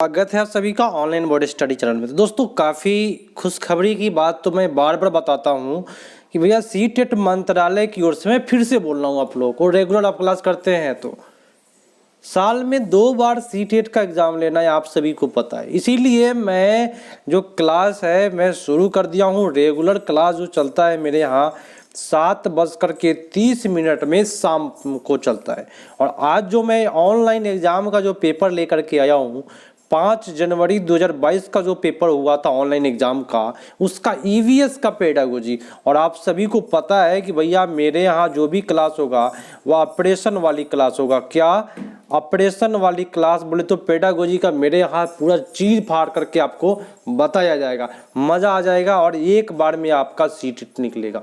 स्वागत है आप सभी का ऑनलाइन बोर्ड स्टडी चैनल में। तो दोस्तों काफ़ी खुशखबरी की बात तो मैं बार बार बताता हूँ कि भैया सीटेट मंत्रालय की ओर से मैं फिर से बोल रहा हूँ आप लोगों को, रेगुलर आप क्लास करते हैं तो साल में 2 बार सीटेट का एग्ज़ाम लेना है, आप सभी को पता है। इसीलिए मैं जो क्लास है मैं शुरू कर दिया हूँ। रेगुलर क्लास जो चलता है मेरे यहाँ 7:30 में शाम को चलता है। और आज जो मैं ऑनलाइन एग्ज़ाम का जो पेपर लेकर के आया हूँ 5 जनवरी 2022 का जो पेपर हुआ था ऑनलाइन एग्ज़ाम का, उसका ईवीएस का पेडागोजी। और आप सभी को पता है कि भैया मेरे यहाँ जो भी क्लास होगा वह ऑपरेशन वाली क्लास होगा। क्या ऑपरेशन वाली क्लास बोले तो पेडागोजी का मेरे यहाँ पूरा चीर फाड़ करके आपको बताया जाएगा, मज़ा आ जाएगा और एक बार में आपका सीट निकलेगा।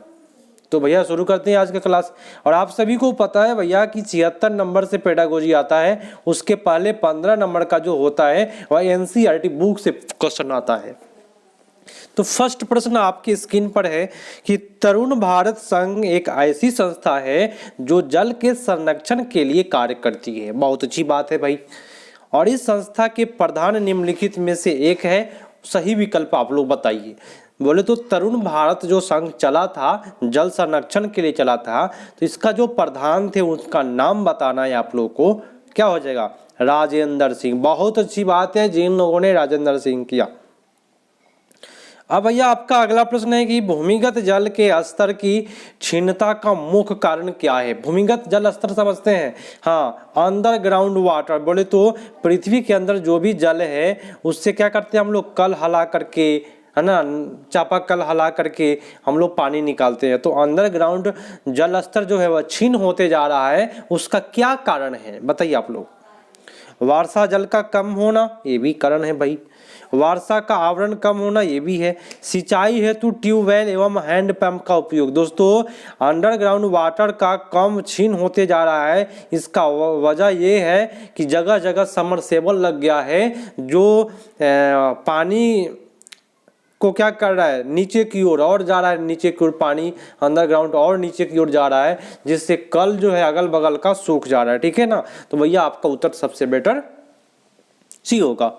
तो भैया शुरू करते हैं आज का क्लास। और आप सभी को पता है भैया कि 76 नंबर से पेडागोजी आता है, उसके पहले 15 नंबर का जो होता है वह एनसीईआरटी बुक से क्वेश्चन आता है। तो फर्स्ट प्रश्न आपकी स्क्रीन पर है कि तरुण भारत संघ एक ऐसी संस्था है जो जल के संरक्षण के लिए कार्य करती है। बहुत अच्छी बात है भाई। और इस संस्था के प्रधान निम्नलिखित में से एक है, सही विकल्प आप लोग बताइए। बोले तो तरुण भारत जो संघ चला था, जल संरक्षण के लिए चला था, तो इसका जो प्रधान थे उसका नाम बताना है आप लोग को। क्या हो जाएगा? राजेंद्र सिंह। बहुत अच्छी बात है जिन लोगों ने राजेंद्र सिंह किया। अब भैया आपका अगला प्रश्न है कि भूमिगत जल के स्तर की क्षीणता का मुख्य कारण क्या है। भूमिगत जल स्तर समझते हैं, हाँ, अंडरग्राउंड वाटर। बोले तो पृथ्वी के अंदर जो भी जल है उससे क्या करते हैं हम लोग, कल हला करके, है ना, चापाकल हला करके हम लोग पानी निकालते हैं। तो अंडरग्राउंड जल स्तर जो है वह क्षीण होते जा रहा है, उसका क्या कारण है बताइए आप लोग। वर्षा जल का कम होना, ये भी कारण है भाई। वर्षा का आवरण कम होना, ये भी है। सिंचाई हेतु ट्यूबवेल एवं हैंडपंप का उपयोग। दोस्तों अंडरग्राउंड वाटर का कम क्षीण होते जा रहा है, इसका वजह ये है कि जगह जगह समरसेबल लग गया है जो पानी को क्या कर रहा है, नीचे की ओर और जा रहा है, नीचे की ओर पानी अंडरग्राउंड और नीचे की ओर जा रहा है, जिससे कल जो है अगल बगल का सूख जा रहा है। ठीक है ना। तो भैया आपका उत्तर सबसे बेटर सी होगा।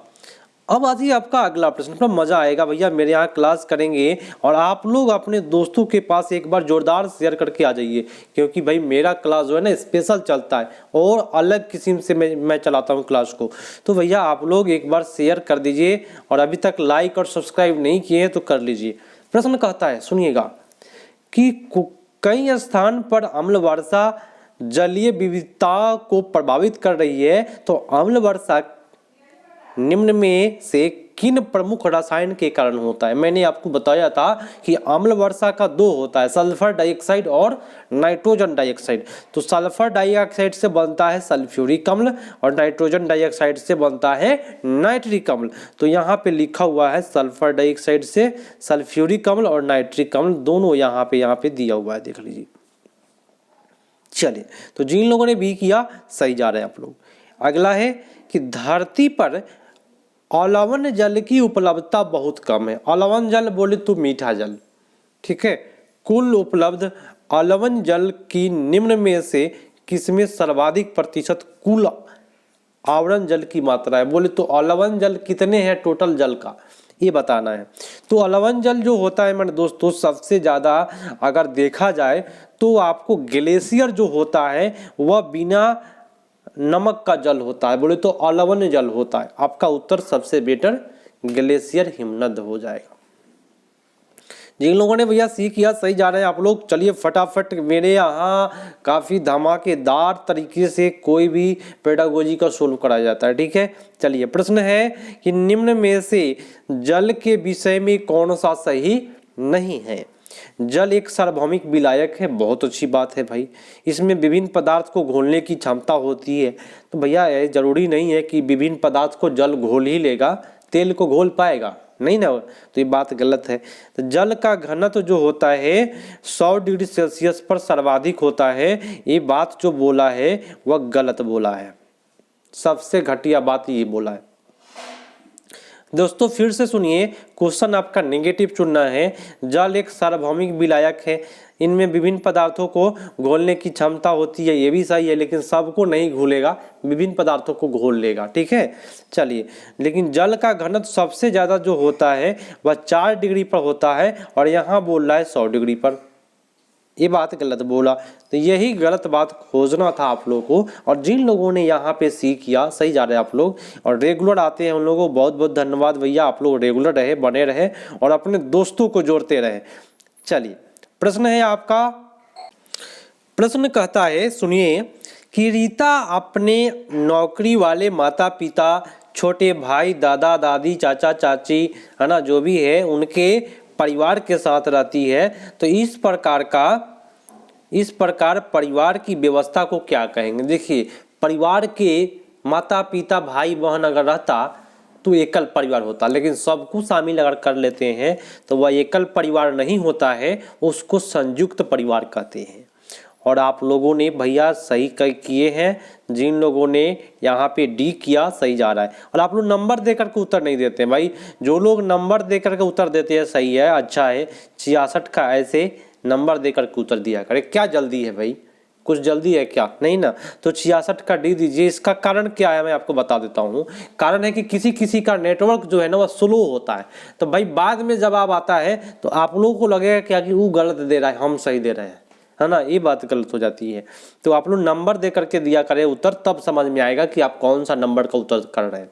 अब आती है आपका अगला प्रश्न, पर मजा आएगा भैया। मेरे यहाँ क्लास करेंगे और आप लोग अपने दोस्तों के पास एक बार जोरदार शेयर करके आ जाइए, क्योंकि भाई मेरा क्लास जो है ना स्पेशल चलता है और अलग किस्म से मैं चलाता हूँ क्लास को। तो भैया आप लोग एक बार शेयर कर दीजिए और अभी तक लाइक और सब्सक्राइब नहीं किए हैं तो कर लीजिए। प्रश्न कहता है, सुनिएगा, कि कई स्थान पर अम्ल वर्षा जलीय विविधता को प्रभावित कर रही है। तो अम्ल वर्षा निम्न में से किन प्रमुख रसायन के कारण होता है। मैंने आपको बताया था कि अम्ल वर्षा का 2 होता है, सल्फर डाइऑक्साइड और नाइट्रोजन डाइऑक्साइड। तो सल्फर डाइऑक्साइड से बनता है सल्फ्यूरिक अम्ल और नाइट्रोजन डाइऑक्साइड से बनता है नाइट्रिक अम्ल। तो यहाँ पे लिखा हुआ है सल्फर डाइऑक्साइड से सल्फ्यूरिक अम्ल और नाइट्रिक अम्ल दोनों यहाँ पे दिया हुआ है, देख लीजिए। चलिए, तो जिन लोगों ने भी किया सही जा रहे हैं आप लोग। अगला है कि धरती पर अलवण जल की उपलब्धता बहुत कम है। अलवण जल बोले तो मीठा जल, ठीक है। कुल उपलब्ध अलवण जल की निम्न में से किसमें सर्वाधिक प्रतिशत कुल आवरण जल की मात्रा है। बोले तो अलवण जल कितने हैं टोटल जल का, ये बताना है। तो अलवण जल जो होता है मेरे दोस्तों, सबसे ज़्यादा अगर देखा जाए तो आपको ग्लेशियर जो होता है वह बिना नमक का जल होता है, बोले तो अलवण जल होता है। आपका उत्तर सबसे बेटर ग्लेशियर हिमनद हो जाएगा। जिन लोगों ने भैया सी किया सही जा रहे हैं आप लोग। चलिए फटाफट, मेरे यहाँ काफ़ी धमाकेदार तरीके से कोई भी पेडागोजी का सोल्व कराया जाता है, ठीक है। चलिए प्रश्न है कि निम्न में से जल के विषय में कौन सा सही नहीं है। जल एक सार्वभौमिक विलायक है, बहुत अच्छी बात है भाई। इसमें विभिन्न पदार्थ को घोलने की क्षमता होती है। तो भैया ये जरूरी नहीं है कि विभिन्न पदार्थ को जल घोल ही लेगा, तेल को घोल पाएगा नहीं ना, तो ये बात गलत है। तो जल का घनत्व जो होता है 100 डिग्री सेल्सियस पर सर्वाधिक होता है, ये बात जो बोला है वह गलत बोला है, सबसे घटिया बात ये बोला है। दोस्तों फिर से सुनिए, क्वेश्चन आपका नेगेटिव चुनना है। जल एक सार्वभौमिक विलायक है, इनमें विभिन्न पदार्थों को घोलने की क्षमता होती है, ये भी सही है, लेकिन सबको नहीं घोलेगा, विभिन्न पदार्थों को घोल लेगा, ठीक है। चलिए, लेकिन जल का घनत्व सबसे ज़्यादा जो होता है वह 4 डिग्री पर होता है, और यहाँ बोल रहा है 100 डिग्री पर। ये बात गलत बोला, तो यही गलत बात खोजना था आप लोगों को। और जिन लोगों ने यहाँ पे सी किया, सही जा रहे हैं आप लोग, और रेगुलर आते हैं उन लोगों को बहुत बहुत धन्यवाद भैया। आप लोग रेगुलर रहे, बने रहे और अपने दोस्तों को जोड़ते रहे। चलिए, प्रश्न है आपका, प्रश्न कहता है, सुनिए, कि रीता अपने नौकरी वाले माता पिता, छोटे भाई, दादा दादी, चाचा चाची, है ना, जो भी है, उनके परिवार के साथ रहती है। तो इस प्रकार परिवार की व्यवस्था को क्या कहेंगे? देखिए, परिवार के माता पिता भाई बहन अगर रहता तो एकल परिवार होता, लेकिन सबको शामिल अगर कर लेते हैं तो वह एकल परिवार नहीं होता है, उसको संयुक्त परिवार कहते हैं। और आप लोगों ने भैया सही किए हैं, जिन लोगों ने यहाँ पे डी किया सही जा रहा है। और आप लोग नंबर देकर के उत्तर नहीं देते भाई, जो लोग नंबर देकर के उत्तर देते हैं सही है, अच्छा है। 66 का ऐसे नंबर देकर के उत्तर दिया करे, क्या जल्दी है भाई, कुछ जल्दी है क्या? नहीं ना। तो 66 का डी दीजिए। इसका कारण क्या है मैं आपको बता देता हूँ। कारण है कि किसी किसी का नेटवर्क जो है ना वह स्लो होता है, तो भाई बाद में जवाब आता है तो आप लोगों को लगेगा क्या कि वो गलत दे रहा है, हम सही दे रहे हैं, है ना, ये बात गलत हो जाती है। तो आप लोग नंबर दे करके दिया करें उत्तर, तब समझ में आएगा कि आप कौन सा नंबर का उत्तर कर रहे हैं।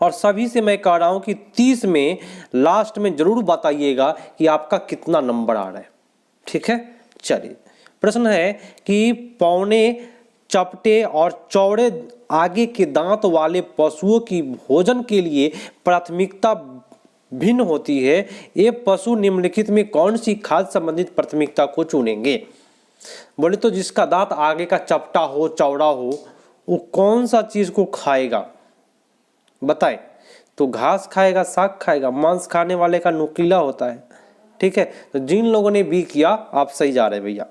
और सभी से मैं कह रहा हूं कि 30 में लास्ट में जरूर बताइएगा कि आपका कितना नंबर आ रहा है, ठीक है। चलिए, प्रश्न है कि पौने, चपटे और चौड़े आगे के दांत वाले पशुओं की भोजन के लिए प्राथमिकता भिन्न होती है। ये पशु निम्नलिखित में कौन सी खाद्य संबंधित प्राथमिकता को चुनेंगे? बोले तो जिसका दांत आगे का चपटा हो, चौड़ा हो, वो कौन सा चीज को खाएगा बताए? तो घास खाएगा, साग खाएगा, मांस खाने वाले का नुकीला होता है, ठीक है। तो जिन लोगों ने बी किया आप सही जा रहे हैं भैया।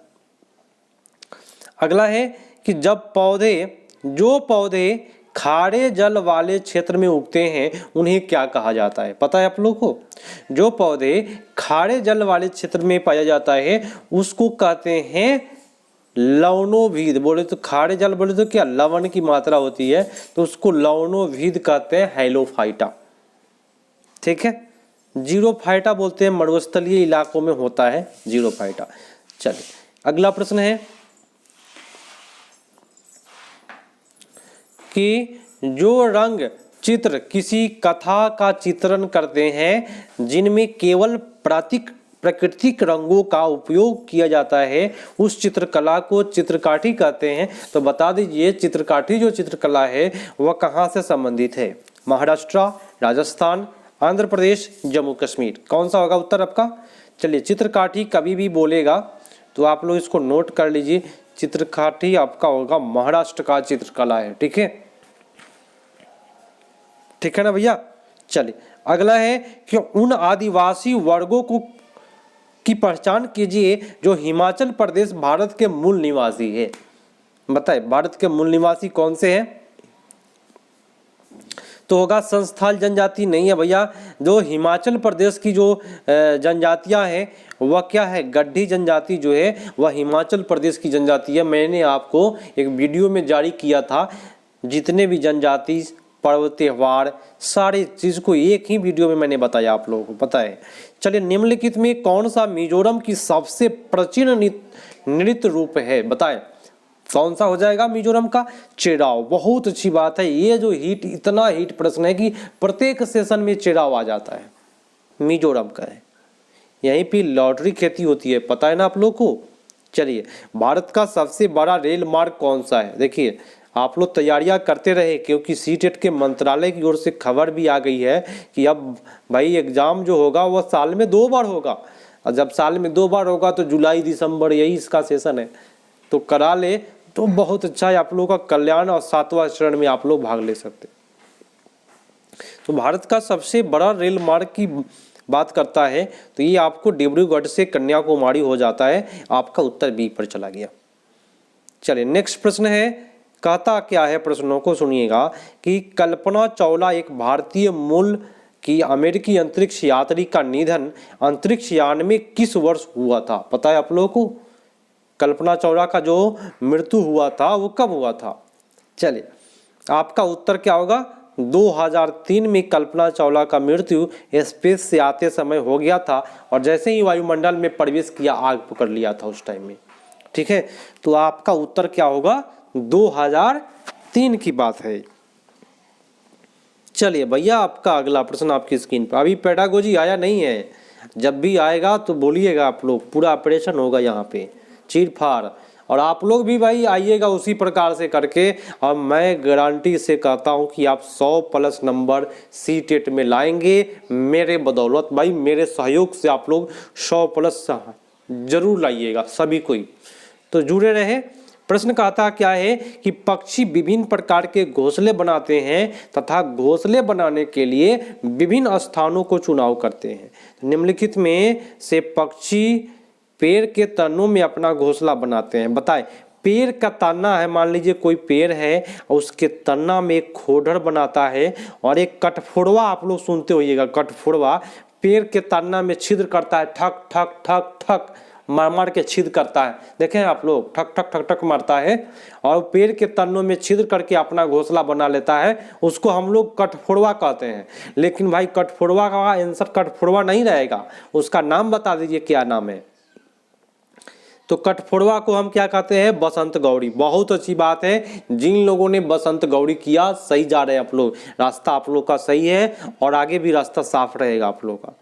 अगला है कि जो पौधे खारे जल वाले क्षेत्र में उगते हैं उन्हें क्या कहा जाता है? पता है आप लोगों को? जो पौधे खारे जल वाले क्षेत्र में पाया जाता है उसको कहते हैं लवणोभिद। बोले तो खारे जल बोले तो क्या लवण की मात्रा होती है, तो उसको लवणोभिद कहते हैं, हैलोफाइटा, ठीक है। जीरोफाइटा बोलते हैं, मरुस्थलीय इलाकों में होता है जीरोफाइटा। चलिए, अगला प्रश्न है कि जो रंग चित्र किसी कथा का चित्रण करते हैं जिनमें केवल प्राकृतिक रंगों का उपयोग किया जाता है उस चित्रकला को चित्रकाठी कहते हैं। तो बता दीजिए, चित्रकाठी जो चित्रकला है वह कहाँ से संबंधित है? महाराष्ट्र, राजस्थान, आंध्र प्रदेश, जम्मू कश्मीर, कौन सा होगा उत्तर आपका? चलिए, चित्रकाठी कभी भी बोलेगा तो आप लोग इसको नोट कर लीजिए, चित्रकाठी आपका होगा महाराष्ट्र का चित्रकला है, ठीक है, ठीक है ना भैया। चलिए, अगला है कि उन आदिवासी वर्गों की पहचान कीजिए जो हिमाचल प्रदेश भारत के मूल निवासी है। बताए भारत के मूल निवासी कौन से हैं? तो होगा संस्थाल जनजाति, नहीं है भैया। जो हिमाचल प्रदेश की जो जनजातियां हैं वह क्या है? गड्ढी जनजाति जो है वह हिमाचल प्रदेश की जनजाति है। मैंने आपको एक वीडियो में जारी किया था, जितने भी जनजाति, पर्व, त्योहार, सारी चीज़ को एक ही वीडियो में मैंने बताया आप लोगों को, पता है। चलिए, निम्नलिखित में कौन सा मिजोरम की सबसे प्राचीन नृत्य रूप है? बताएं, कौन सा हो जाएगा मिजोरम का? चेराव। बहुत अच्छी बात है, ये जो इतना हिट प्रश्न है कि प्रत्येक सेशन में चेराव आ जाता है, मिजोरम का है। यहीं पे लॉटरी खेती होती है, पता है ना आप लोग को। चलिए, भारत का सबसे बड़ा रेल मार्ग कौन सा है? देखिए, आप लोग तैयारियां करते रहे, क्योंकि सीटेट के मंत्रालय की ओर से खबर भी आ गई है कि अब भाई एग्जाम जो होगा वह साल में 2 बार होगा, और जब साल में 2 बार होगा तो जुलाई दिसंबर यही इसका सेशन है, तो करा ले तो बहुत अच्छा है, आप लोगों का कल्याण, और 7वां चरण में आप लोग भाग ले सकते। तो भारत का सबसे बड़ा रेल मार्ग की बात करता है तो ये आपको डिब्रूगढ़ से कन्याकुमारी हो जाता है। आपका उत्तर बी पर चला गया। चलिए, नेक्स्ट प्रश्न है कहता क्या है, प्रश्नों को सुनिएगा कि कल्पना चावला एक भारतीय मूल की अमेरिकी अंतरिक्ष यात्री का निधन अंतरिक्ष यान में किस वर्ष हुआ था? पता है आप लोगों को? कल्पना चावला का जो मृत्यु हुआ था वो कब हुआ था? चलिए आपका उत्तर क्या होगा? 2003 में कल्पना चावला का मृत्यु स्पेस से आते समय हो गया था और जैसे ही वायुमंडल में प्रवेश किया आग पकड़ लिया था उस टाइम में। ठीक है, तो आपका उत्तर क्या होगा? 2003 की बात है। चलिए भैया आपका अगला प्रश्न आपकी स्क्रीन पर। अभी पेडागोजी आया नहीं है, जब भी आएगा तो बोलिएगा आप लोग, पूरा ऑपरेशन होगा यहाँ पे चीर फाड़। और आप लोग भी भाई आइएगा उसी प्रकार से करके, और मैं गारंटी से कहता हूँ कि आप 100+ नंबर सीटेट में लाएंगे मेरे बदौलत। भाई मेरे सहयोग से आप लोग 100+ जरूर लाइएगा सभी कोई, तो जुड़े रहे। प्रश्न कहता क्या है कि पक्षी विभिन्न प्रकार के घोंसले बनाते हैं तथा घोंसले बनाने के लिए विभिन्न स्थानों को चुनाव करते हैं। निम्नलिखित में से पक्षी पेड़ के तनों में अपना घोंसला बनाते हैं। बताएं, पेड़ का तना है, मान लीजिए कोई पेड़ है और उसके तना में एक खोडर बनाता है और एक कटफोड़वा, आप लोग सुनते होइएगा, कटफोड़वा पेड़ के तना में छिद्र करता है, ठक ठक ठक ठक मार मार के छिद्र करता है। देखें आप लोग, ठक ठक ठक ठक मारता है और पेड़ के तनों में छिद्र करके अपना घोंसला बना लेता है, उसको हम लोग कटफोड़वा कहते हैं। लेकिन भाई कटफोड़वा का आंसर कटफोड़वा नहीं रहेगा, उसका नाम बता दीजिए क्या नाम है? तो कटफोड़वा को हम क्या कहते हैं? बसंत गौरी। बहुत अच्छी बात है, जिन लोगों ने बसंत गौरी किया सही जा रहे हैं आप लोग, रास्ता आप लोग का सही है और आगे भी रास्ता साफ रहेगा आप लोग का।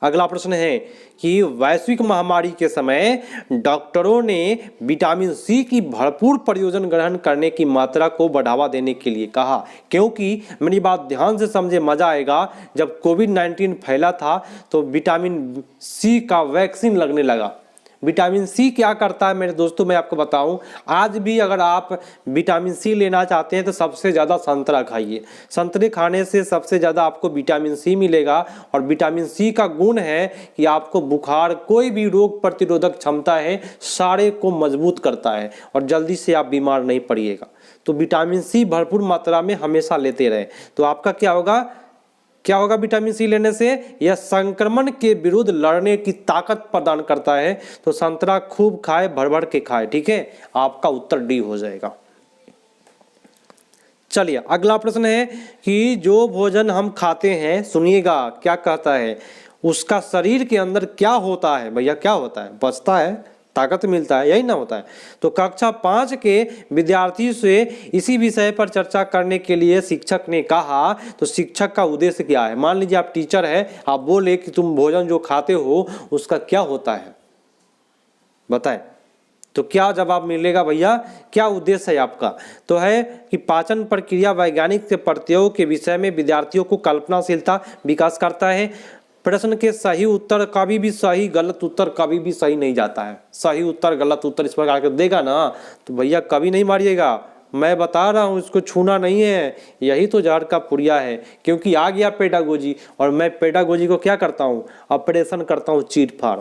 अगला प्रश्न है कि वैश्विक महामारी के समय डॉक्टरों ने विटामिन सी की भरपूर प्रयोजन ग्रहण करने की मात्रा को बढ़ावा देने के लिए कहा, क्योंकि मेरी बात ध्यान से समझे, मजा आएगा। जब कोविड-19 फैला था तो विटामिन सी का वैक्सीन लगने लगा। विटामिन सी क्या करता है मेरे दोस्तों, मैं आपको बताऊं, आज भी अगर आप विटामिन सी लेना चाहते हैं तो सबसे ज़्यादा संतरा खाइए। संतरे खाने से सबसे ज़्यादा आपको विटामिन सी मिलेगा और विटामिन सी का गुण है कि आपको बुखार, कोई भी रोग प्रतिरोधक क्षमता है, सारे को मजबूत करता है और जल्दी से आप बीमार नहीं पड़िएगा। तो विटामिन सी भरपूर मात्रा में हमेशा लेते रहे। तो आपका क्या होगा विटामिन सी लेने से? यह संक्रमण के विरुद्ध लड़ने की ताकत प्रदान करता है। तो संतरा खूब खाए, भर भर के खाए। ठीक है, आपका उत्तर डी हो जाएगा। चलिए अगला प्रश्न है कि जो भोजन हम खाते हैं, सुनिएगा क्या कहता है, उसका शरीर के अंदर क्या होता है? भैया क्या होता है? बचता है, ताकत मिलता है, यही ना होता है। तो कक्षा 5 के विद्यार्थी से इसी विषय पर चर्चा करने के लिए शिक्षक ने कहा, तो शिक्षक का उद्देश्य क्या है? मान लीजिए आप टीचर है, आप बोले कि तुम भोजन जो खाते हो उसका क्या होता है, बताएं। तो क्या जवाब मिलेगा भैया? क्या उद्देश्य है आपका? तो है कि पाचन प्रक्रिया वैज्ञानिक के प्रत्ययों के विषय में विद्यार्थियों को कल्पनाशीलता विकास करता है। प्रश्न के सही उत्तर कभी भी सही, गलत उत्तर कभी भी सही नहीं जाता है। सही उत्तर गलत उत्तर इस प्रकार के देगा ना तो भैया कभी नहीं मारिएगा, मैं बता रहा हूँ, इसको छूना नहीं है। यही तो जहर का पुड़िया है, क्योंकि आ गया पेडागोजी और मैं पेडागोजी को क्या करता हूँ? ऑपरेशन करता हूँ चीर फाड़।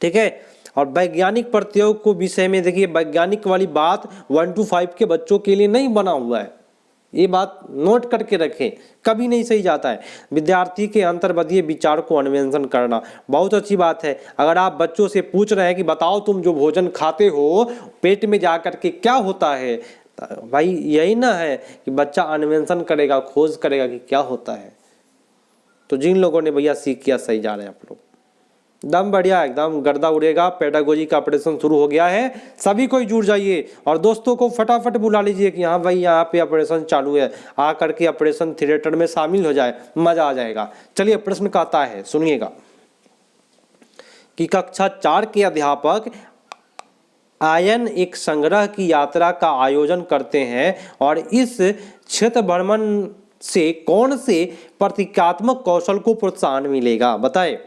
ठीक है, और वैज्ञानिक प्रत्ययों को विषय में देखिए, वैज्ञानिक वाली बात 1 to 5 के बच्चों के लिए नहीं बना हुआ है, ये बात नोट करके रखें, कभी नहीं सही जाता है। विद्यार्थी के अंतर्बद्धीय विचार को अन्वेषण करना बहुत अच्छी बात है। अगर आप बच्चों से पूछ रहे हैं कि बताओ तुम जो भोजन खाते हो पेट में जा कर के क्या होता है, भाई यही ना है कि बच्चा अन्वेषण करेगा, खोज करेगा कि क्या होता है। तो जिन लोगों ने भैया सीख किया सही जा रहे हैं आप लोग, एकदम बढ़िया, एकदम गर्दा उड़ेगा। पेडागोजी का ऑपरेशन शुरू हो गया है, सभी कोई जुड़ जाइए और दोस्तों को फटाफट बुला लीजिए कि हाँ भाई यहाँ पे ऑपरेशन चालू है, आ करके ऑपरेशन थिएटर में शामिल हो जाए, मजा आ जाएगा। चलिए प्रश्न कहता है, सुनिएगा कि कक्षा 4 के अध्यापक आयन एक संग्रह की यात्रा का आयोजन करते हैं और इस क्षेत्र भ्रमण से कौन से प्रतीकात्मक कौशल को प्रोत्साहन मिलेगा? बताए।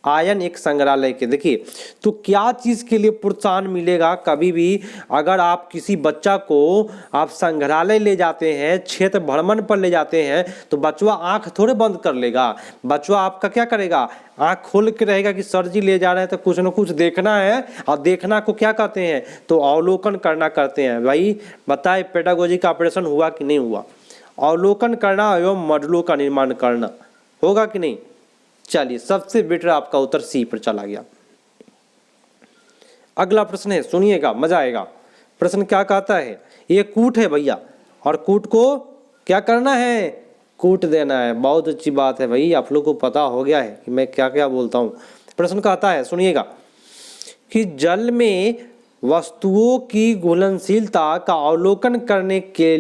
आयन एक संग्रहालय के। देखिए तो क्या चीज़ के लिए प्रोत्साहन मिलेगा, कभी भी अगर आप किसी बच्चा को आप संग्रहालय ले जाते हैं, क्षेत्र भ्रमण पर ले जाते हैं, तो बच्चा आंख थोड़े बंद कर लेगा। बच्चा आपका क्या करेगा, आंख खोल के रहेगा कि सर जी ले जा रहे हैं तो कुछ ना कुछ देखना है। और देखना को क्या कहते हैं, तो अवलोकन करना कहते हैं। भाई बताए पेडागोजी का ऑपरेशन हुआ कि नहीं हुआ। अवलोकन करना एवं मॉडलों का निर्माण करना होगा कि नहीं। चलिए सबसे बेटर आपका उत्तर सी पर चला गया। अगला प्रश्न है, सुनिएगा मजा आएगा। प्रश्न क्या कहता है, ये कूट है भैया और कूट को क्या करना है, कूट देना है। बहुत अच्छी बात है भाई, आप लोग को पता हो गया है कि मैं क्या क्या बोलता हूँ। प्रश्न कहता है सुनिएगा कि जल में वस्तुओं की घुलनशीलता का अवलोकन करने के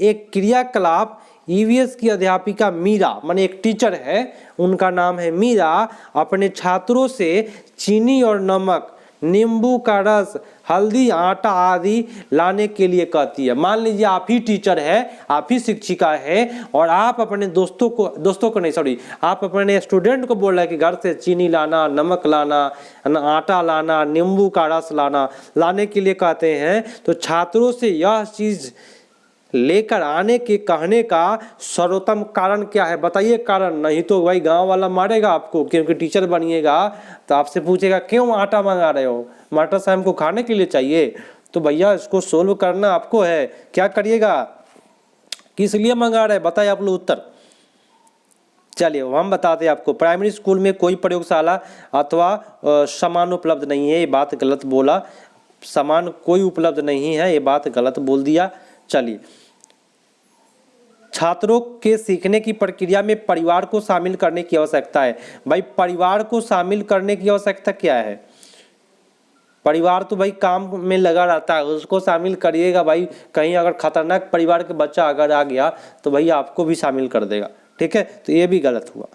एक क्रियाकलाप ईवीएस की अध्यापिका मीरा, माने एक टीचर है, उनका नाम है मीरा, अपने छात्रों से चीनी और नमक, नींबू का रस, हल्दी, आटा आदि लाने के लिए कहती है। मान लीजिए आप ही टीचर है, आप ही शिक्षिका है और आप अपने आप अपने स्टूडेंट को बोल रहे हैं कि घर से चीनी लाना, नमक लाना, आटा लाना, नींबू का रस लाने के लिए कहते हैं। तो छात्रों से यह चीज लेकर आने के कहने का सर्वोत्तम कारण क्या है, बताइए कारण। नहीं तो भाई गांव वाला मारेगा आपको, क्योंकि टीचर बनिएगा तो आपसे पूछेगा क्यों आटा मंगा रहे हो, मटर से हमको खाने के लिए चाहिए। तो भैया इसको सोल्व करना आपको है, क्या करिएगा, किस लिए मंगा रहे, बताइए आप लोग उत्तर। चलिए हम बताते हैं आपको। प्राइमरी स्कूल में कोई प्रयोगशाला अथवा सामान उपलब्ध नहीं है, ये बात गलत बोला। सामान कोई उपलब्ध नहीं है, ये बात गलत बोल दिया। चलिए छात्रों के सीखने की प्रक्रिया में परिवार को शामिल करने की आवश्यकता है। भाई परिवार को शामिल करने की आवश्यकता क्या है, परिवार तो भाई काम में लगा रहता है, उसको शामिल करिएगा। भाई कहीं अगर खतरनाक परिवार के बच्चा अगर आ गया तो भाई आपको भी शामिल कर देगा, ठीक है, तो ये भी गलत हुआ।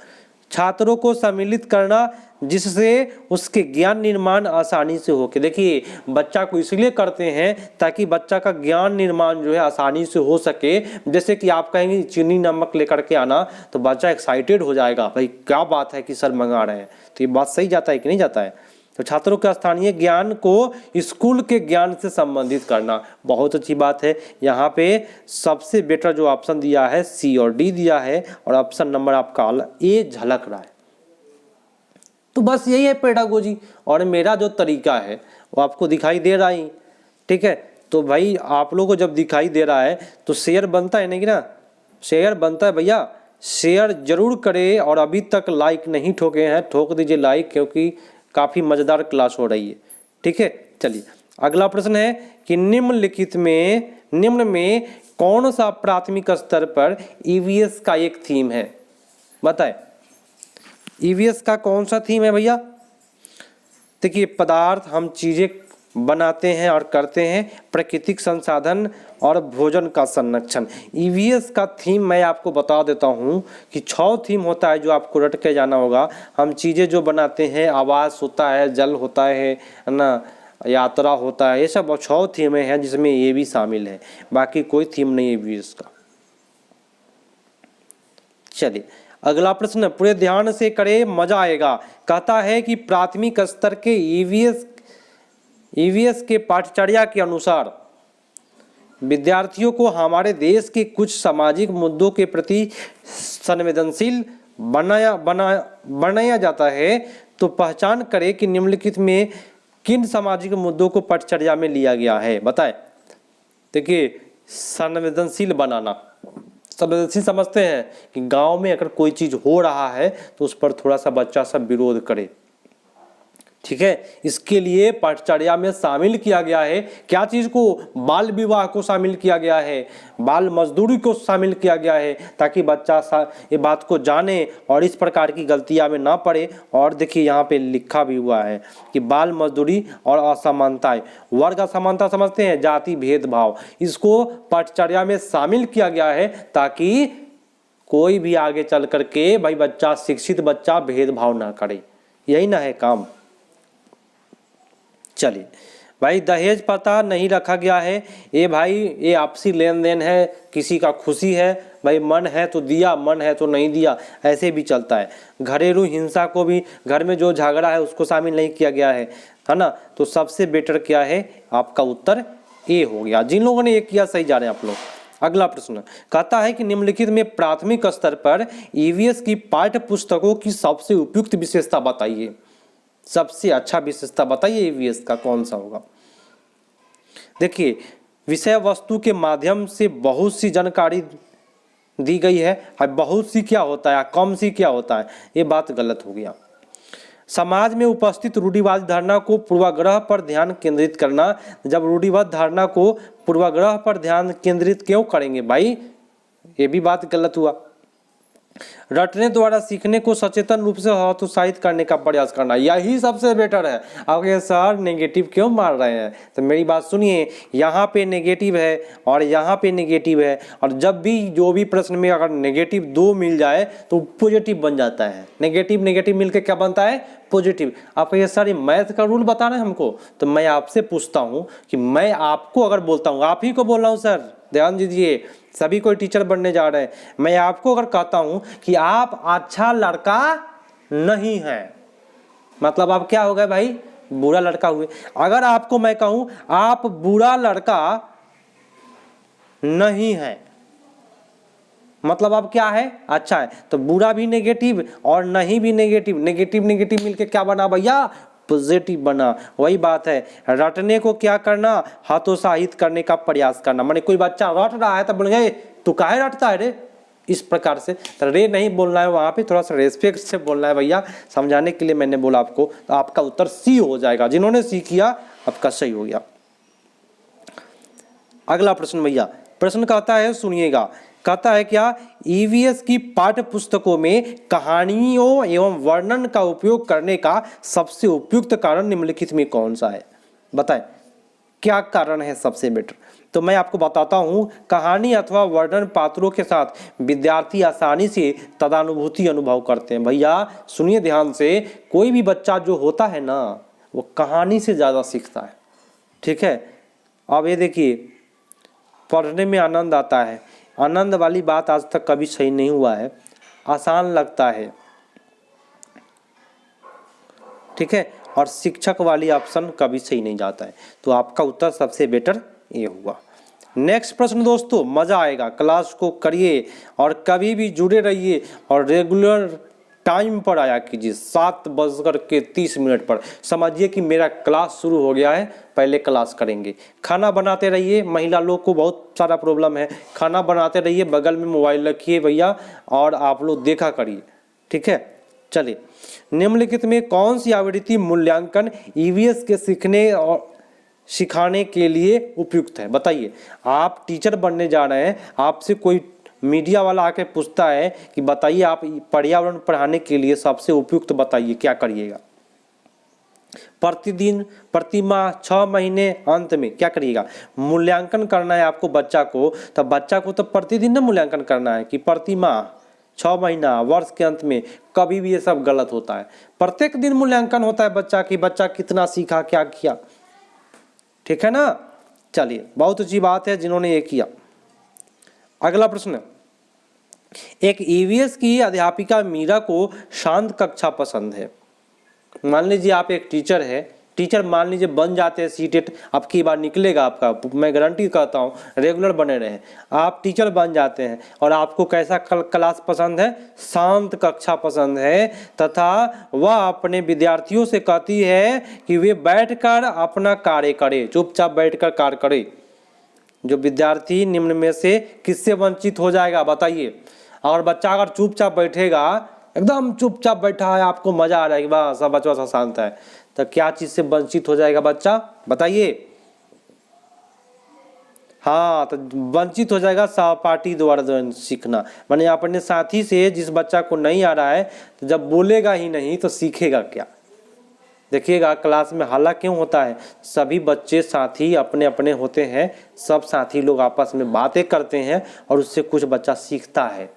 छात्रों को सम्मिलित करना जिससे उसके ज्ञान निर्माण आसानी से हो। के देखिए बच्चा को इसलिए करते हैं ताकि बच्चा का ज्ञान निर्माण जो है आसानी से हो सके। जैसे कि आप कहेंगे चीनी नमक लेकर के आना, तो बच्चा एक्साइटेड हो जाएगा, भाई क्या बात है कि सर मंगा रहे हैं। तो ये बात सही जाता है कि नहीं जाता है। तो छात्रों के स्थानीय ज्ञान को स्कूल के ज्ञान से संबंधित करना, बहुत अच्छी बात है। यहाँ पे सबसे बेटर जो ऑप्शन दिया है सी और डी दिया है, और ऑप्शन नंबर आपका ए झलक रहा है। तो बस यही है पेडागोजी, और मेरा जो तरीका है वो आपको दिखाई दे रहा है, ठीक है। तो भाई आप लोगों को जब दिखाई दे रहा है तो शेयर बनता है नहीं ना, शेयर बनता है भैया, शेयर जरूर करें। और अभी तक लाइक नहीं ठोके हैं, ठोक दीजिए लाइक, क्योंकि काफ़ी मज़ेदार क्लास हो रही है, ठीक है। चलिए अगला प्रश्न है कि निम्न में कौन सा प्राथमिक स्तर पर ईवीएस का एक थीम है, बताएं। ईवीएस का कौन सा थीम है भैया। देखिए पदार्थ, हम चीज़ें बनाते हैं और करते हैं, प्राकृतिक संसाधन और भोजन का संरक्षण। ईवीएस का थीम मैं आपको बता देता हूं कि 6 थीम होता है जो आपको रट के जाना होगा। हम चीज़ें जो बनाते हैं, आवास होता है, जल होता है ना, यात्रा होता है, ये सब 6 थीमें हैं जिसमें ये भी शामिल है, बाकी कोई थीम नहीं है ईवीएस का। चलिए अगला प्रश्न पूरे ध्यान से करें, मजा आएगा। कहता है कि प्राथमिक स्तर के ईवीएस के पाठ्यचर्या के अनुसार विद्यार्थियों को हमारे देश के कुछ सामाजिक मुद्दों के प्रति संवेदनशील बनाया जाता है। तो पहचान करें कि निम्नलिखित में किन सामाजिक मुद्दों को पाठ्यचर्या में लिया गया है, बताएं। देखिए संवेदनशील बनाना, संवेदनशील समझते हैं कि गांव में अगर कोई चीज़ हो रहा है तो उस पर थोड़ा सा बच्चा सब विरोध करे, ठीक है। इसके लिए पाठ्यचर्या में शामिल किया गया है क्या चीज़ को, बाल विवाह को शामिल किया गया है, बाल मजदूरी को शामिल किया गया है, ताकि बच्चा ये बात को जाने और इस प्रकार की गलतियां में ना पड़े। और देखिए यहाँ पे लिखा भी हुआ है कि बाल मजदूरी और असमानताएं, वर्ग असमानता समझते हैं, जाति भेदभाव, इसको पाठ्यचर्या में शामिल किया गया है ताकि कोई भी आगे चल करके भाई बच्चा, शिक्षित बच्चा भेदभाव ना करे। यही ना है काम। चलिए भाई दहेज पता नहीं रखा गया है, ये भाई ये आपसी लेन देन है, किसी का खुशी है भाई, मन है तो दिया, मन है तो नहीं दिया, ऐसे भी चलता है। घरेलू हिंसा को भी, घर में जो झगड़ा है उसको शामिल नहीं किया गया है ना। तो सबसे बेटर क्या है, आपका उत्तर ए हो गया। जिन लोगों ने ये किया सही जा रहे हैं आप लोग। अगला प्रश्न कहता है कि निम्नलिखित में प्राथमिक स्तर पर ईवीएस की पाठ्य पुस्तकों की सबसे उपयुक्त विशेषता बताइए। सबसे अच्छा विशेषता बताइए ईवीएस का कौन सा होगा। देखिए, विषय वस्तु के माध्यम से बहुत सी जानकारी दी गई है। अब बहुत सी क्या होता है, कम सी क्या होता है, ये बात गलत हो गया। समाज में उपस्थित रूढ़िवादी धारणा को पूर्वाग्रह पर ध्यान केंद्रित करना। जब रूढ़िवाद धारणा को पूर्वाग्रह पर ध्यान केंद्रित क्यों करेंगे भाई, ये भी बात गलत हुआ। रटने द्वारा सीखने को सचेतन रूप से हतोत्साहित करने का प्रयास करना, यही सबसे बेटर है। अब ये सर नेगेटिव क्यों मार रहे हैं, तो मेरी बात सुनिए, यहाँ पे नेगेटिव है और यहाँ पे नेगेटिव है, और जब भी जो भी प्रश्न में अगर नेगेटिव दो मिल जाए तो पॉजिटिव बन जाता है। नेगेटिव नेगेटिव मिलकर क्या बनता है, पॉजिटिव। आप ये सारी मैथ का रूल बता रहे हैं हमको, तो मैं आपसे पूछता हूँ कि मैं आपको अगर बोलता हूँ, आप ही को बोल रहा हूँ सर, ध्यान दीजिए, सभी कोई टीचर बनने जा रहे हैं। मैं आपको अगर कहता हूं कि आप अच्छा लड़का नहीं है, मतलब आप क्या हो गए भाई, बुरा लड़का हुए। अगर आपको मैं कहूं आप बुरा लड़का नहीं है, मतलब आप क्या है, अच्छा है। तो बुरा भी नेगेटिव और नहीं भी नेगेटिव, नेगेटिव नेगेटिव मिलके क्या बना भैया, पॉजिटिव बना। वही बात है, रटने को क्या करना, हतोत्साहित करने का प्रयास करना। माने कोई बच्चा रट रहा है तब बोलेंगे तू काहे रटता है रे, इस प्रकार से। तो रे नहीं बोलना है, वहां पे थोड़ा सा रेस्पेक्ट से बोलना है भैया, समझाने के लिए मैंने बोला आपको। तो आपका उत्तर सी हो जाएगा, जिन्होंने सी किया आपका सही हो गया। अगला प्रश्न भैया, प्रश्न कहता है सुनिएगा, कहता है क्या, ईवीएस की पाठ्य पुस्तकों में कहानियों एवं वर्णन का उपयोग करने का सबसे उपयुक्त कारण निम्नलिखित में कौन सा है, बताएं क्या कारण है सबसे बेटर। तो मैं आपको बताता हूं, कहानी अथवा वर्णन पात्रों के साथ विद्यार्थी आसानी से तदानुभूति अनुभव करते हैं। भैया सुनिए ध्यान से, कोई भी बच्चा जो होता है ना, वो कहानी से ज़्यादा सीखता है, ठीक है। अब ये देखिए, पढ़ने में आनंद आता है, आनंद वाली बात आज तक कभी सही नहीं हुआ है, आसान लगता है, ठीक है, और शिक्षक वाली ऑप्शन कभी सही नहीं जाता है। तो आपका उत्तर सबसे बेटर ये हुआ। नेक्स्ट प्रश्न दोस्तों, मजा आएगा, क्लास को करिए और कभी भी जुड़े रहिए और रेगुलर टाइम पर आया कीजिए, 7:30 पर। समझिए कि मेरा क्लास शुरू हो गया है, पहले क्लास करेंगे। खाना बनाते रहिए, महिला लोग को बहुत सारा प्रॉब्लम है, खाना बनाते रहिए, बगल में मोबाइल रखिए भैया, और आप लोग देखा करिए, ठीक है। चलिए, निम्नलिखित में कौन सी आवृत्ति मूल्यांकन ईवीएस के सीखने और सिखाने के लिए उपयुक्त है, बताइए। आप टीचर बनने जा रहे हैं, आपसे कोई मीडिया वाला आके पूछता है कि बताइए आप पर्यावरण पढ़ाने के लिए सबसे उपयुक्त बताइए, क्या करिएगा। प्रतिदिन, प्रति माह, 6 महीने, अंत में क्या करिएगा, मूल्यांकन करना है आपको बच्चा को। तो बच्चा को तो प्रतिदिन ना मूल्यांकन करना है कि प्रति माह, 6 महीना, वर्ष के अंत में, कभी भी ये सब गलत होता है। प्रत्येक दिन मूल्यांकन होता है बच्चा की, बच्चा कितना सीखा, क्या किया, ठीक है ना। चलिए, बहुत अच्छी बात है जिन्होंने ये किया। अगला प्रश्न, एक ईवीएस की अध्यापिका मीरा को शांत कक्षा पसंद है। मान लीजिए आप एक टीचर है, टीचर मान लीजिए बन जाते हैं, सीटेट अब की बार निकलेगा आपका, मैं गारंटी कहता हूँ, रेगुलर बने रहे, आप टीचर बन जाते हैं और आपको कैसा क्लास पसंद है, शांत कक्षा पसंद है, तथा वह अपने विद्यार्थियों से कहती है कि वे बैठकर अपना कार्य करें, चुपचाप बैठकर कार्य करें। जो विद्यार्थी निम्न में से किससे वंचित हो जाएगा, बताइए। और बच्चा अगर चुपचाप बैठेगा, एकदम चुपचाप बैठा है, आपको मजा आ जाएगा, वाह सब बच्चा सा शांत है, तो क्या चीज से वंचित हो जाएगा बच्चा, बताइए। हाँ, तो वंचित हो जाएगा सहपाठी द्वारा सीखना, माने अपने साथी से। जिस बच्चा को नहीं आ रहा है, तो जब बोलेगा ही नहीं तो सीखेगा क्या। देखिएगा क्लास में हल्ला क्यों होता है, सभी बच्चे साथी अपने अपने होते हैं, सब साथी लोग आपस में बातें करते हैं और उससे कुछ बच्चा सीखता है।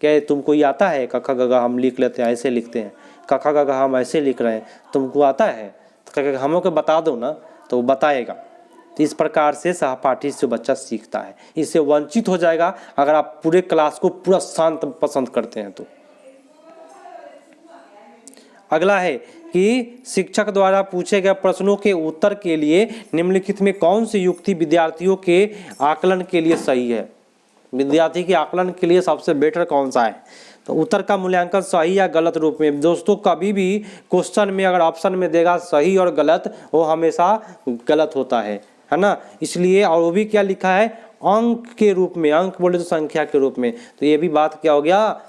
क्या तुमको ये आता है, कखा गगा हम लिख लेते हैं, ऐसे लिखते हैं, कखा गगा हम ऐसे लिख रहे हैं, तुमको आता है, तो हम लोग को बता दो ना। तो वो बताएगा। तो इस प्रकार से सहपाठी से बच्चा सीखता है, इससे वंचित हो जाएगा अगर आप पूरे क्लास को पूरा शांत पसंद करते हैं तो। अगला है कि शिक्षक द्वारा पूछे गए प्रश्नों के उत्तर के लिए निम्नलिखित में कौन सी युक्ति विद्यार्थियों के आकलन के लिए सही है। विद्यार्थी के आकलन के लिए सबसे बेटर कौन सा है, तो उत्तर का मूल्यांकन सही या गलत रूप में। दोस्तों कभी भी क्वेश्चन में अगर ऑप्शन में देगा सही और गलत, वो हमेशा गलत होता है ना। इसलिए और वो भी क्या लिखा है, अंक के रूप में, अंक बोले तो संख्या के रूप में, तो ये भी बात क्या हो गया,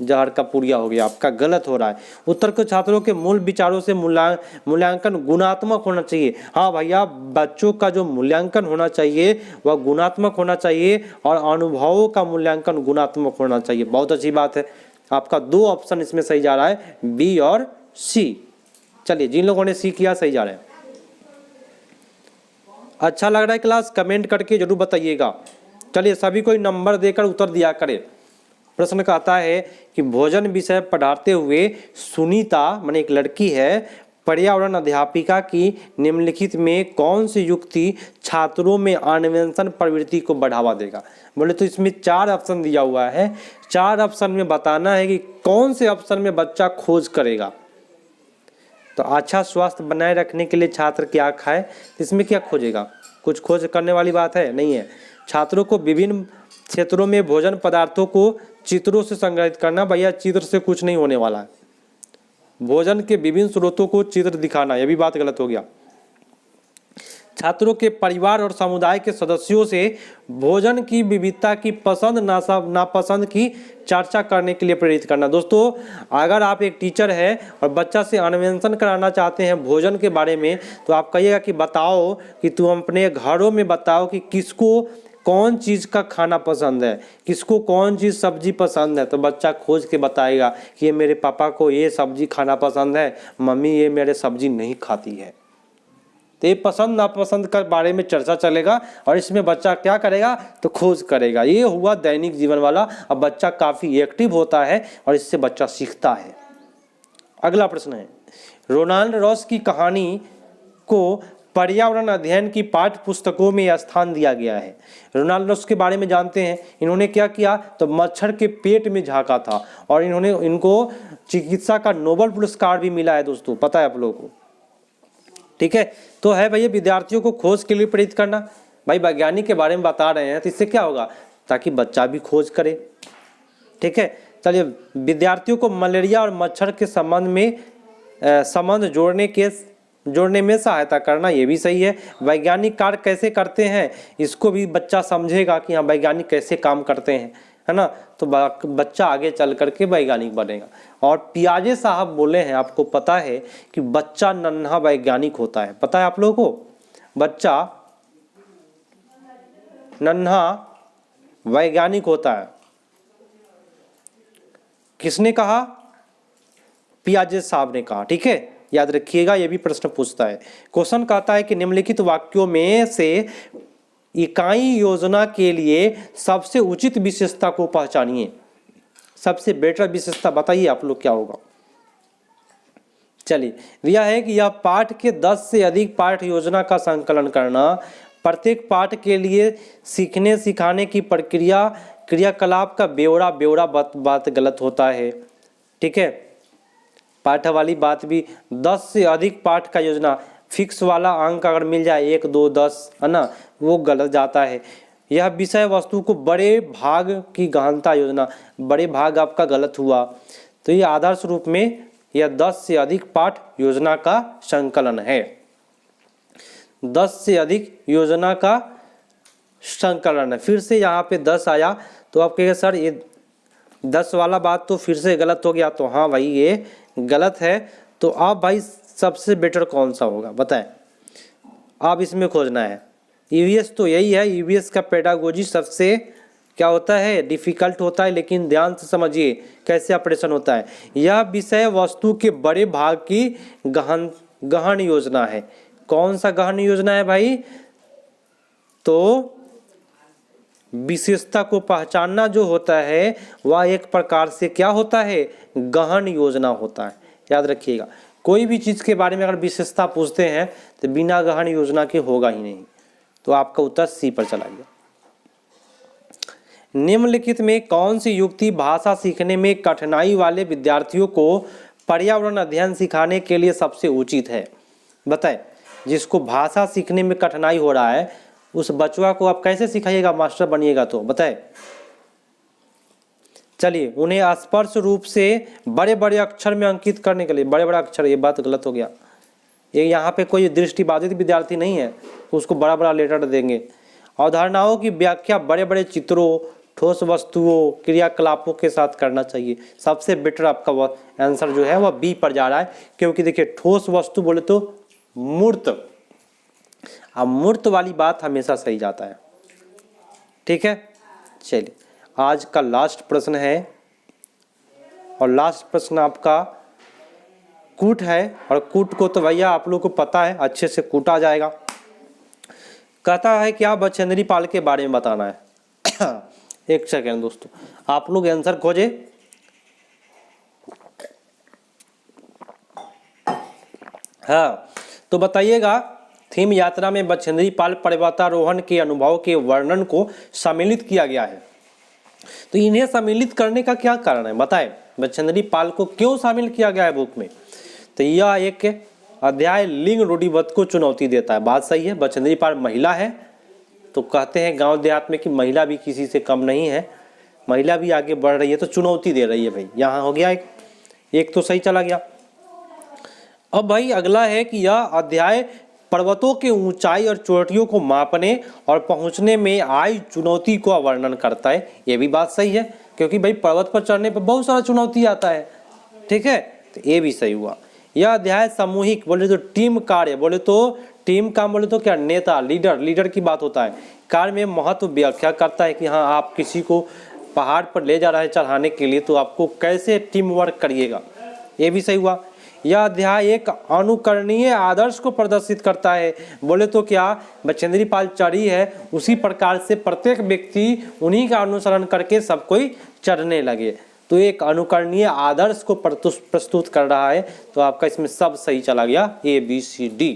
जहर का पुड़िया हो गया, आपका गलत हो रहा है। उत्तर को छात्रों के मूल विचारों से मूल्यांकन गुणात्मक होना चाहिए। हाँ भैया, बच्चों का जो मूल्यांकन होना चाहिए वह गुणात्मक होना चाहिए और अनुभवों का मूल्यांकन गुणात्मक होना चाहिए। बहुत अच्छी बात है, आपका 2 ऑप्शन इसमें सही जा रहा है, बी और सी। चलिए, जिन लोगों ने सी किया सही जा रहे हैं। अच्छा लग रहा है क्लास, कमेंट करके जरूर बताइएगा। चलिए, सभी को नंबर देकर उत्तर दिया करें। प्रश्न कहता है कि भोजन विषय पढ़ाते हुए सुनीता माने एक लड़की है, पर्यावरण अध्यापिका की निम्नलिखित में कौन सी युक्ति छात्रों में अन्वेषण प्रवृत्ति को बढ़ावा देगा। बोले तो इसमें 4 ऑप्शन दिया हुआ है, 4 ऑप्शन में बताना है कि कौन से ऑप्शन में बच्चा खोज करेगा। तो अच्छा स्वास्थ्य बनाए रखने के लिए छात्र क्या खाए, इसमें क्या खोजेगा, कुछ खोज करने वाली बात है नहीं है। छात्रों को विभिन्न क्षेत्रों में भोजन पदार्थों को चित्रों से संग्रहित करना, भैया चित्र से कुछ नहीं होने वाला है। भोजन के विभिन्न स्रोतों को चित्र दिखाना, यह भी बात गलत हो गया। छात्रों के परिवार और समुदाय के सदस्यों से भोजन की विविधता की पसंद नापसंद की चर्चा करने के लिए प्रेरित करना। दोस्तों अगर आप एक टीचर है और बच्चा से अन्वेषण कराना चाहते हैं भोजन के बारे में, तो आप कहिएगा कि बताओ कि तुम अपने घरों में बताओ कि किसको कौन चीज़ का खाना पसंद है, किसको कौन चीज़ सब्जी पसंद है। तो बच्चा खोज के बताएगा कि ये मेरे पापा को ये सब्जी खाना पसंद है, मम्मी ये मेरे सब्जी नहीं खाती है। तो ये पसंद नापसंद के बारे में चर्चा चलेगा और इसमें बच्चा क्या करेगा, तो खोज करेगा। ये हुआ दैनिक जीवन वाला। अब बच्चा काफ़ी एक्टिव होता है और इससे बच्चा सीखता है। अगला प्रश्न है, रोनाल्ड रॉस की कहानी को पर्यावरण अध्ययन की पाठ्य पुस्तकों में स्थान दिया गया है। रोनाल्ड रॉस के बारे में जानते हैं। इन्होंने क्या किया, तो मच्छर के पेट में झांका था और इनको चिकित्सा का नोबेल पुरस्कार भी मिला है दोस्तों, पता है आप लोगों को। ठीक है, तो है भैया विद्यार्थियों को खोज के लिए प्रेरित करना। भाई वैज्ञानिक के बारे में बता रहे हैं तो इससे क्या होगा, ताकि बच्चा भी खोज करे। ठीक है, चलिए, विद्यार्थियों को मलेरिया और मच्छर के संबंध जोड़ने में सहायता करना, ये भी सही है। वैज्ञानिक कार्य कैसे करते हैं इसको भी बच्चा समझेगा कि हाँ वैज्ञानिक कैसे काम करते हैं, है ना। तो बच्चा आगे चल करके वैज्ञानिक बनेगा। और पियाजे साहब बोले हैं, आपको पता है कि बच्चा नन्हा वैज्ञानिक होता है, पता है आप लोगों को, बच्चा नन्हा वैज्ञानिक होता है। किसने कहा, पियाजे साहब ने कहा। ठीक है, याद रखिएगा, ये भी प्रश्न पूछता है। क्वेश्चन कहता है कि निम्नलिखित वाक्यों में से इकाई योजना के लिए सबसे उचित विशेषता को पहचानिए। सबसे बेटर विशेषता बताइए आप लोग क्या होगा। चलिए, यह है कि यह पाठ के 10 से अधिक पाठ योजना का संकलन करना, प्रत्येक पाठ के लिए सीखने सिखाने की प्रक्रिया क्रियाकलाप का ब्यौरा बात गलत होता है। ठीक है, पाठ वाली बात भी 10 से अधिक पाठ का योजना, फिक्स वाला अंक अगर मिल जाए 1 2 10, है ना, वो गलत जाता है। यह विषय वस्तु को बड़े भाग की गहनता योजना, बड़े भाग आपका गलत हुआ। तो ये आदर्श रूप में यह 10 से अधिक पाठ योजना का संकलन है। 10 से अधिक योजना का संकलन है। फिर से यहाँ पे 10 आया तो आप कहेंगे सर ये 10 वाला बात तो फिर से गलत हो गया। तो हाँ भाई ये गलत है। तो आप भाई सबसे बेटर कौन सा होगा बताएं, आप इसमें खोजना है। ईवीएस तो यही है, ईवीएस का पेडागोजी सबसे क्या होता है, डिफ़िकल्ट होता है। लेकिन ध्यान से समझिए कैसे ऑपरेशन होता है। यह विषय वस्तु के बड़े भाग की गहन योजना है। कौन सा गहन योजना है भाई, तो विशेषता को पहचानना जो होता है वह एक प्रकार से क्या होता है, गहन योजना होता है। याद रखिएगा, कोई भी चीज़ के बारे में अगर विशेषता पूछते हैं तो बिना गहन योजना के होगा ही नहीं। तो आपका उत्तर सी पर चला गया। निम्नलिखित में कौन सी युक्ति भाषा सीखने में कठिनाई वाले विद्यार्थियों को पर्यावरण अध्ययन सिखाने के लिए सबसे उचित है? बताएं। जिसको भाषा सीखने में कठिनाई हो रहा है उस बचवा को आप कैसे सिखाइएगा, मास्टर बनिएगा तो बताएं। चलिए, उन्हें स्पर्श रूप से बड़े बड़े अक्षर में अंकित करने के लिए, बड़े बड़े अक्षर, ये बात गलत हो गया। ये यहाँ पे कोई दृष्टिबाधित विद्यार्थी नहीं है, उसको बड़ा बड़ा लेटर देंगे। अवधारणाओं की व्याख्या बड़े बड़े चित्रों, ठोस वस्तुओं, क्रियाकलापों के साथ करना चाहिए। सबसे बेटर आपका वह आंसर जो है वह बी पर जा रहा है, क्योंकि देखिए ठोस वस्तु बोले तो मूर्त, अब मूर्त वाली बात हमेशा सही जाता है। ठीक है, चलिए आज का लास्ट प्रश्न है, और लास्ट प्रश्न आपका कूट है, और कूट को तो भैया आप लोग को पता है, अच्छे से कूटा जाएगा। कहता है क्या बछेंद्री पाल के बारे में बताना है। एक सेकेंड दोस्तों, आप लोग आंसर खोजे। हाँ, तो बताइएगा, थीम यात्रा में बछेंद्री पाल पर्वतारोहण के अनुभव के वर्णन को सम्मिलित किया गया है। तो इन्हें सम्मिलित करने का क्या कारण है बताएं, बछेंद्री पाल को क्यों शामिल किया गया है बुक में? तो यह एक अध्याय लिंग रूढ़िवाद को चुनौती देता है। बात सही है, बछेंद्री पाल महिला है, तो कहते हैं गांव देहात में कि महिला भी किसी से कम नहीं है, महिला भी आगे बढ़ रही है, तो चुनौती दे रही है भाई। यहाँ हो गया एक तो सही चला गया। अब भाई अगला है कि यह अध्याय पर्वतों के ऊंचाई और चोटियों को मापने और पहुंचने में आई चुनौती का वर्णन करता है। ये भी बात सही है, क्योंकि भाई पर्वत पर चढ़ने पर बहुत सारा चुनौती आता है। ठीक है, तो ये भी सही हुआ। यह अध्याय सामूहिक बोले तो टीम कार्य, बोले तो टीम काम, बोले तो क्या नेता, लीडर की बात होता है। कार्य में महत्व व्याख्या करता है कि हाँ आप किसी को पहाड़ पर ले जा रहे हैं चढ़ाने के लिए, तो आपको कैसे टीम वर्क करिएगा, ये भी सही हुआ। यह अध्याय एक अनुकरणीय आदर्श को प्रदर्शित करता है, बोले तो क्या बछेंद्री पाल चढ़ी है उसी प्रकार से प्रत्येक व्यक्ति उन्हीं का अनुसरण करके सब कोई चढ़ने लगे, तो एक अनुकरणीय आदर्श को प्रस्तुत कर रहा है। तो आपका इसमें सब सही चला गया, ABCD।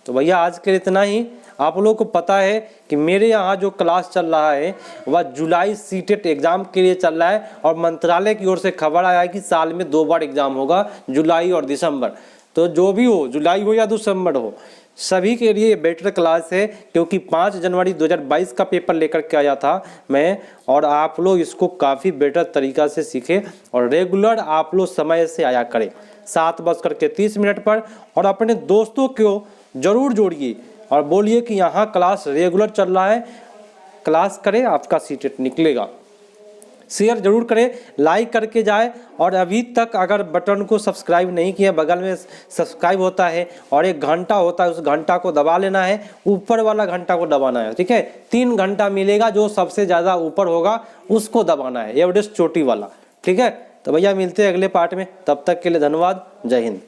तो भैया आज के लिए इतना ही। आप लोगों को पता है कि मेरे यहाँ जो क्लास चल रहा है वह जुलाई सीटेट एग्ज़ाम के लिए चल रहा है, और मंत्रालय की ओर से खबर आया है कि साल में 2 बार एग्ज़ाम होगा, जुलाई और दिसंबर। तो जो भी हो, जुलाई हो या दिसंबर हो, सभी के लिए बेटर क्लास है, क्योंकि 5 जनवरी 2022 का पेपर लेकर के आया था मैं, और आप लोग इसको काफ़ी बेटर तरीक़ा से सीखें, और रेगुलर आप लोग समय से आया करें 7:30 पर, और अपने दोस्तों को ज़रूर जोड़िए और बोलिए कि यहाँ क्लास रेगुलर चल रहा है, क्लास करें, आपका सीटेट निकलेगा। शेयर जरूर करें, लाइक करके जाए, और अभी तक अगर बटन को सब्सक्राइब नहीं किया, बगल में सब्सक्राइब होता है और एक घंटा होता है, उस घंटा को दबा लेना है, ऊपर वाला घंटा को दबाना है। ठीक है, 3 घंटा मिलेगा, जो सबसे ज़्यादा ऊपर होगा उसको दबाना है, एवरेस्ट चोटी वाला। ठीक है, तो भैया मिलते हैं अगले पार्ट में, तब तक के लिए धन्यवाद, जय हिंद।